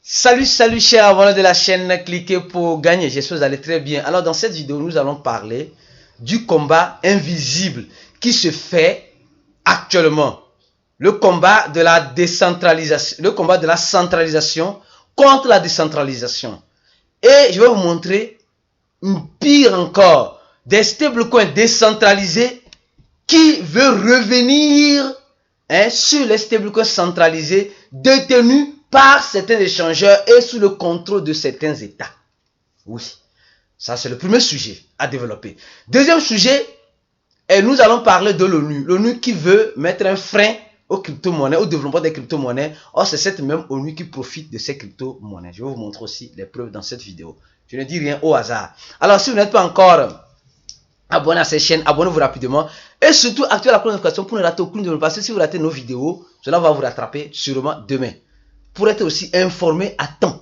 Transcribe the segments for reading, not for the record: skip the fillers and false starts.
Salut chers abonnés de la chaîne, cliquez pour gagner, j'espère que vous allez très bien. Alors dans cette vidéo, nous allons parler du combat invisible qui se fait actuellement. Le combat de la décentralisation, le combat de la centralisation contre la décentralisation. Et je vais vous montrer pire encore, des stablecoins décentralisés qui veut revenir sur les stablecoins centralisés détenus par certains échangeurs et sous le contrôle de certains États. Oui, ça c'est le premier sujet à développer. Deuxième sujet, et nous allons parler de l'ONU. L'ONU qui veut mettre un frein aux crypto-monnaies, au développement des crypto-monnaies. Or, c'est cette même ONU qui profite de ces crypto-monnaies. Je vais vous montrer aussi les preuves dans cette vidéo. Je ne dis rien au hasard. Alors, si vous n'êtes pas encore abonné à cette chaîne, abonnez-vous rapidement. Et surtout, activez la cloche de notification pour ne rater aucune de nos vidéos. Si vous ratez nos vidéos, cela va vous rattraper sûrement demain. Pour être aussi informé à temps.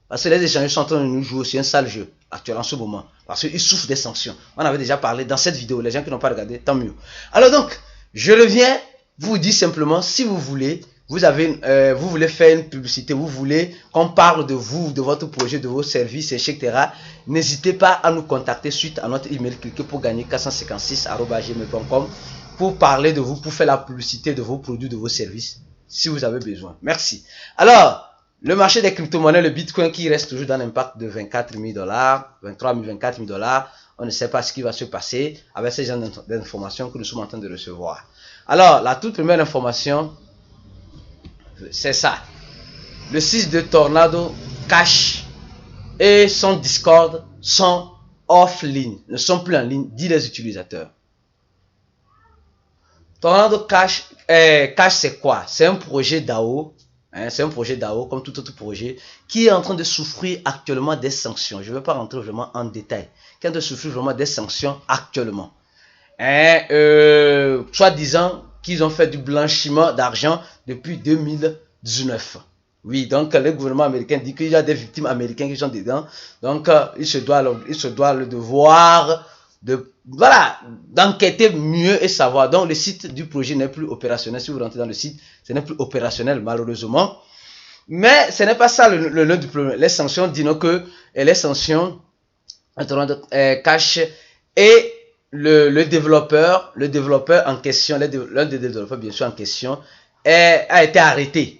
Parce que les échangeurs sont en train de nous jouer aussi un sale jeu actuellement en ce moment. Parce qu'ils souffrent des sanctions. On avait déjà parlé dans cette vidéo. Les gens qui n'ont pas regardé, tant mieux. Alors donc, je reviens vous dire simplement, si vous voulez, vous voulez faire une publicité, vous voulez qu'on parle de vous, de votre projet, de vos services, etc. N'hésitez pas à nous contacter suite à notre email. Cliquez pour gagner 456@gmail.com pour parler de vous, pour faire la publicité de vos produits, de vos services. Si vous avez besoin. Merci. Alors, le marché des crypto-monnaies, le Bitcoin qui reste toujours dans l'impact de 24 000 $, 23 000, 24 000 $. On ne sait pas ce qui va se passer avec ces genres d'informations que nous sommes en train de recevoir. Alors, la toute première information, c'est ça. Le site de Tornado Cash et son Discord sont off-ligne, ne sont plus en ligne, dit les utilisateurs. Tornado Cash, c'est quoi? C'est un projet DAO, c'est un projet DAO comme tout autre projet qui est en train de souffrir actuellement des sanctions. Je ne vais pas rentrer vraiment en détail. Qui est en train de souffrir vraiment des sanctions actuellement. Soit disant qu'ils ont fait du blanchiment d'argent depuis 2019. Oui, donc le gouvernement américain dit qu'il y a des victimes américaines qui sont dedans. Donc il se doit le devoir d'enquêter mieux et savoir. Donc le site du projet n'est plus opérationnel. Si vous rentrez dans le site, ce n'est plus opérationnel malheureusement. Mais ce n'est pas ça le du problème. Les sanctions disent que les sanctions Cash et le développeur en question, l'un des développeurs bien sûr en question, a été arrêté.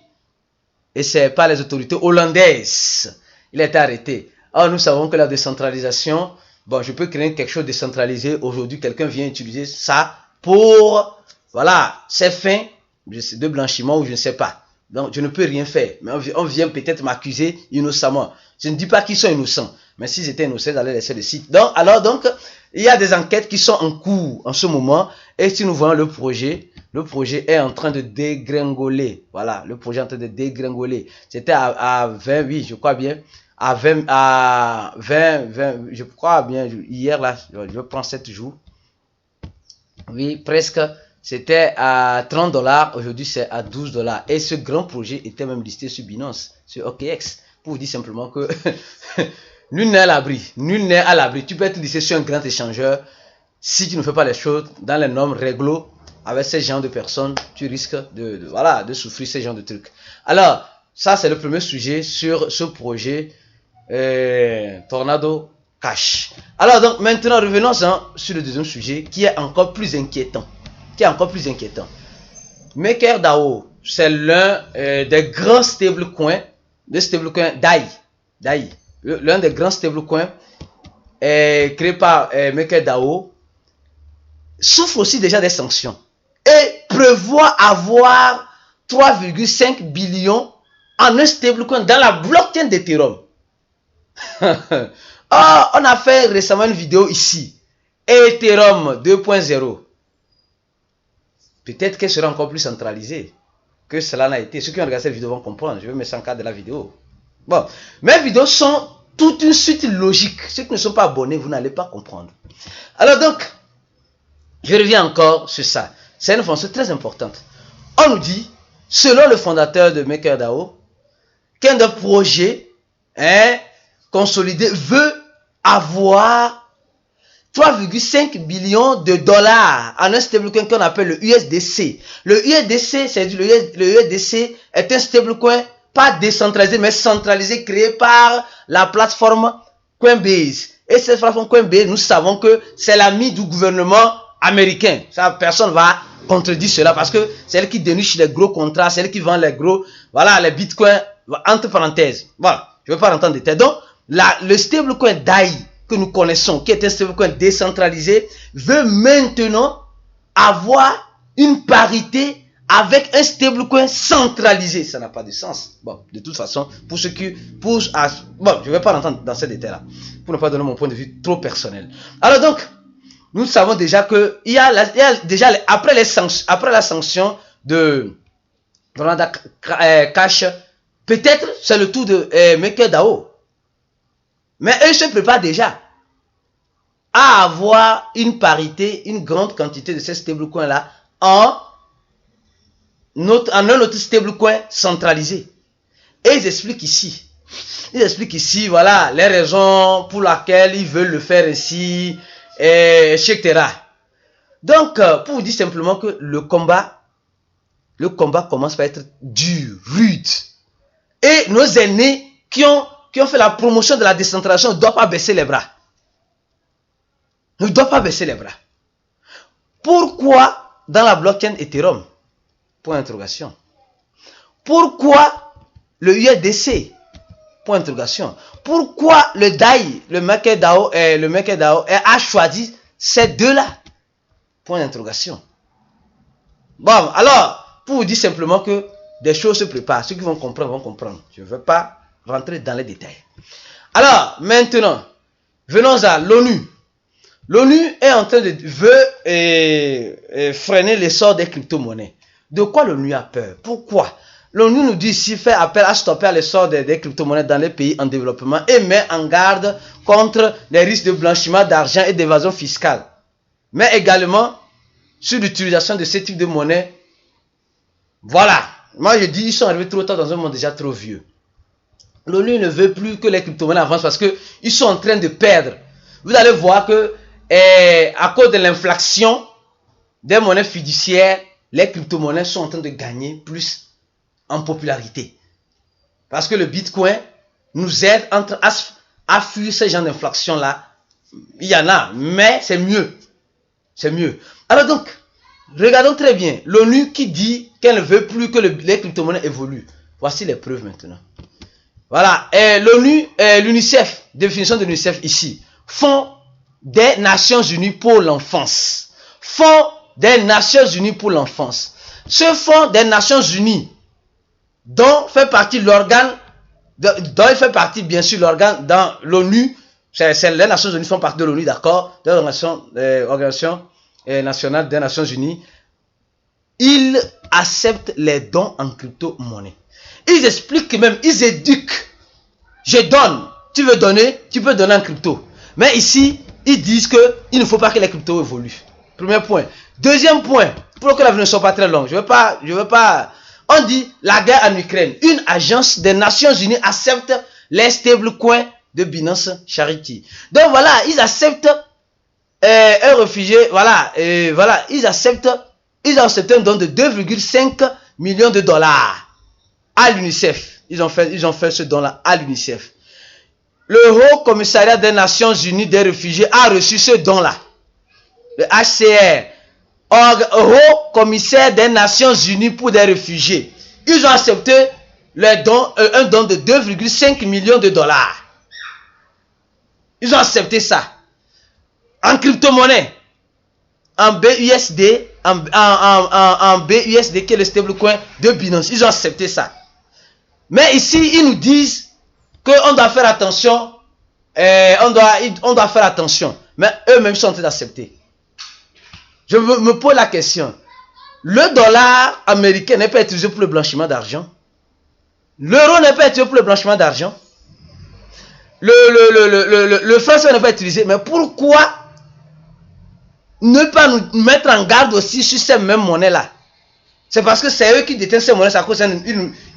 Et c'est par les autorités hollandaises. Il a été arrêté. Or nous savons que la décentralisation, bon, je peux créer quelque chose de décentralisé. Aujourd'hui, quelqu'un vient utiliser ça pour, voilà, ses fins de blanchiment ou je ne sais pas. Donc, je ne peux rien faire. Mais on vient peut-être m'accuser innocemment. Je ne dis pas qu'ils sont innocents. Mais s'ils étaient innocents, ils allaient laisser le site. Donc, il y a des enquêtes qui sont en cours en ce moment. Et si nous voyons le projet est en train de dégringoler. Voilà, le projet est en train de dégringoler. C'était à 20, oui, je crois bien. À 20, je crois bien, hier là, je prends 7 jours. Oui, presque, c'était à 30 $, aujourd'hui c'est à 12 $. Et ce grand projet était même listé sur Binance, sur OKX, pour vous dire simplement que nul n'est à l'abri, Tu peux être listé sur un grand échangeur, si tu ne fais pas les choses dans les normes réglo, avec ces genres de personnes, tu risques de souffrir ces genres de trucs. Alors, ça c'est le premier sujet sur ce projet Tornado Cash. Alors donc maintenant revenons sur le deuxième sujet qui est encore plus inquiétant. MakerDAO, c'est l'un des grands stablecoins, DAI. L'un des grands stablecoins créé par MakerDAO souffre aussi déjà des sanctions et prévoit avoir 3,5 billions en un stablecoin dans la blockchain d'Ethereum. On a fait récemment une vidéo ici, Ethereum 2.0. Peut-être qu'elle sera encore plus centralisée que cela n'a été. Ceux qui ont regardé cette vidéo vont comprendre. Je vais mettre ça en cadre de la vidéo. Bon, mes vidéos sont toute une suite logique. Ceux qui ne sont pas abonnés, vous n'allez pas comprendre. Alors donc, je reviens encore sur ça. C'est une information très importante. On nous dit, selon le fondateur de MakerDAO, qu'un des projets consolidé veut avoir 3,5 billions de dollars en un stablecoin qu'on appelle le USDC. Le USDC, c'est le USDC est un stablecoin pas décentralisé, mais centralisé, créé par la plateforme Coinbase. Et cette plateforme Coinbase, nous savons que c'est l'ami du gouvernement américain. Ça, personne va contredire cela parce que c'est elle qui déniche les gros contrats, c'est elle qui vend les gros, voilà, les bitcoins, entre parenthèses. Voilà, je ne vais pas rentrer en détail. Donc, le stablecoin DAI que nous connaissons, qui est un stablecoin décentralisé, veut maintenant avoir une parité avec un stablecoin centralisé. Ça n'a pas de sens. Bon, de toute façon, pour ceux qui... bon, je ne vais pas rentrer dans ces détails-là, pour ne pas donner mon point de vue trop personnel. Alors donc, nous savons déjà que il y a déjà, après la sanction de Rolanda Cash, peut-être c'est le tour de MakerDAO. Mais eux se préparent déjà à avoir une parité, une grande quantité de ces stablecoins-là en un autre stablecoin centralisé. Et ils expliquent ici, voilà, les raisons pour lesquelles ils veulent le faire ainsi, etc. Donc, pour vous dire simplement que le combat commence par être dur, rude. Et nos aînés qui ont fait la promotion de la décentralisation ne doivent pas baisser les bras. Ne doivent pas baisser les bras. Pourquoi dans la blockchain Ethereum? Point d'interrogation. Pourquoi le USDC? Point d'interrogation. Pourquoi le DAI, le MakerDAO a choisi ces deux-là? Point d'interrogation. Bon, alors, pour vous dire simplement que des choses se préparent. Ceux qui vont comprendre vont comprendre. Je ne veux pas rentrer dans les détails. Alors, maintenant, venons à l'ONU. L'ONU est en train de freiner l'essor des crypto-monnaies. De quoi l'ONU a peur? Pourquoi? L'ONU nous dit ici, fait appel à stopper l'essor des crypto-monnaies dans les pays en développement et met en garde contre les risques de blanchiment d'argent et d'évasion fiscale. Mais également sur l'utilisation de ce type de monnaie. Voilà. Moi je dis, ils sont arrivés trop tard dans un monde déjà trop vieux. L'ONU ne veut plus que les crypto-monnaies avancent parce qu'ils sont en train de perdre. Vous allez voir que à cause de l'inflation des monnaies fiduciaires, les crypto-monnaies sont en train de gagner plus en popularité. Parce que le Bitcoin nous aide à fuir ce genre d'inflation-là. Il y en a, mais c'est mieux. C'est mieux. Alors donc, regardons très bien. L'ONU qui dit qu'elle ne veut plus que les crypto-monnaies évoluent. Voici les preuves maintenant. Voilà. L'ONU, l'UNICEF, définition de l'UNICEF ici. Fonds des Nations Unies pour l'enfance. Fonds des Nations Unies pour l'enfance. Ce fonds des Nations Unies, dont fait partie l'organe, dont il fait partie bien sûr l'organe dans l'ONU, les Nations Unies font partie de l'ONU, d'accord, de l'Organisation nationale des Nations Unies. Ils acceptent les dons en crypto-monnaie. Ils expliquent même, ils éduquent. Je donne, tu veux donner, tu peux donner en crypto. Mais ici, ils disent qu'il ne faut pas que les cryptos évoluent. Premier point. Deuxième point, pour que la vie ne soit pas très longue, je veux pas. On dit la guerre en Ukraine. Une agence des Nations Unies accepte les stablecoins de Binance Charity. Donc voilà, ils acceptent un réfugié, voilà, ils acceptent un don de 2,5 millions de dollars à l'UNICEF. Ils ont fait ce don-là à l'UNICEF. Le Haut Commissariat des Nations Unies des réfugiés a reçu ce don-là. Le HCR, Haut Commissaire des Nations Unies pour des réfugiés. Ils ont accepté un don de 2,5 millions de dollars. Ils ont accepté ça. En crypto-monnaie. En BUSD, en BUSD qui est le stablecoin de Binance. Ils ont accepté ça. Mais ici, ils nous disent qu'on doit faire attention. On doit faire attention. Mais eux-mêmes sont en train d'accepter. Je me pose la question. Le dollar américain n'est pas utilisé pour le blanchiment d'argent. L'euro n'est pas utilisé pour le blanchiment d'argent. Le franc n'est pas utilisé. Mais pourquoi ne pas nous mettre en garde aussi sur ces mêmes monnaies-là? C'est parce que c'est eux qui détiennent ces monnaies.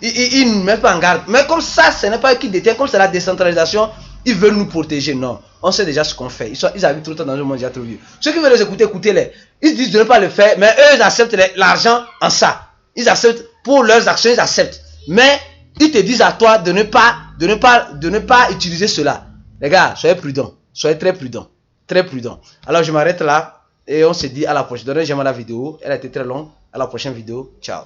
Ils ne nous mettent pas en garde. Mais comme ça, ce n'est pas eux qui détiennent. Comme c'est la décentralisation, ils veulent nous protéger. Non. On sait déjà ce qu'on fait. Ils habitent trop le temps dans un monde déjà trop vieux. Ceux qui veulent les écouter, écoutez-les. Ils disent de ne pas le faire. Mais eux, ils acceptent l'argent en ça. Ils acceptent pour leurs actions, ils acceptent. Mais ils te disent à toi de ne pas utiliser cela. Les gars, soyez prudents. Soyez très prudents. Très prudents. Alors, je m'arrête là et on se dit à la prochaine. Donnez j'aime la vidéo. Elle a été très longue. À la prochaine vidéo. Ciao.